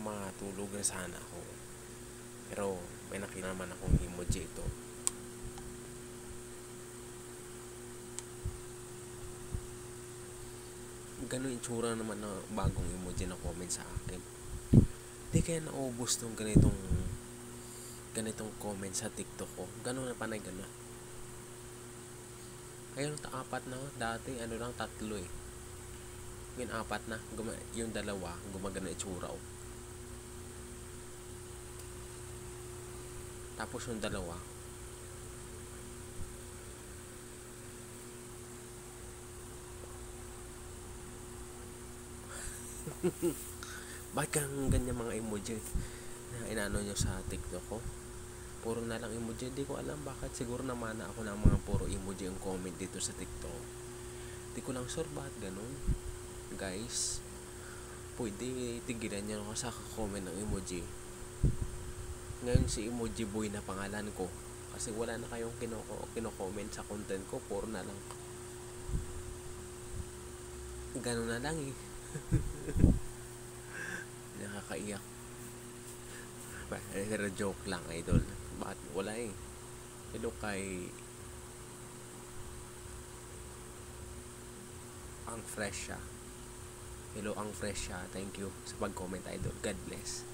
matulog na sana ako. Pero may nakita naman akong emoji ito. Ganun yung tsura naman na bagong emoji na comment sa akin. Di kaya naubos tong ganitong comment sa TikTok ko. Ganun na panay ganun. Ayun, apat na. Dati lang, tatlo eh. Ngayon apat na. Yung dalawa, gumagana itsura. Tapos yung dalawa, bakit kang ganyan mga emoji na inaano nyo sa TikTok ko? Puro na lang emoji. Hindi ko alam bakit. Siguro namana ako ng mga puro emoji yung comment dito sa TikTok. Hindi ko lang sure bakit ganun. Guys, pwede tigilan nyo ako sa comment ng emoji. Ngayon si Emoji Boy na pangalan ko. Kasi wala na kayong kino-comment sa content ko. Puro na lang ganun na lang eh. Nakakaiyak. Pero joke lang, idol. Bakit wala eh. Hello kay Ang Fresh siya. Hello Ang Fresh siya. Thank you sa pag-comment, idol. God bless.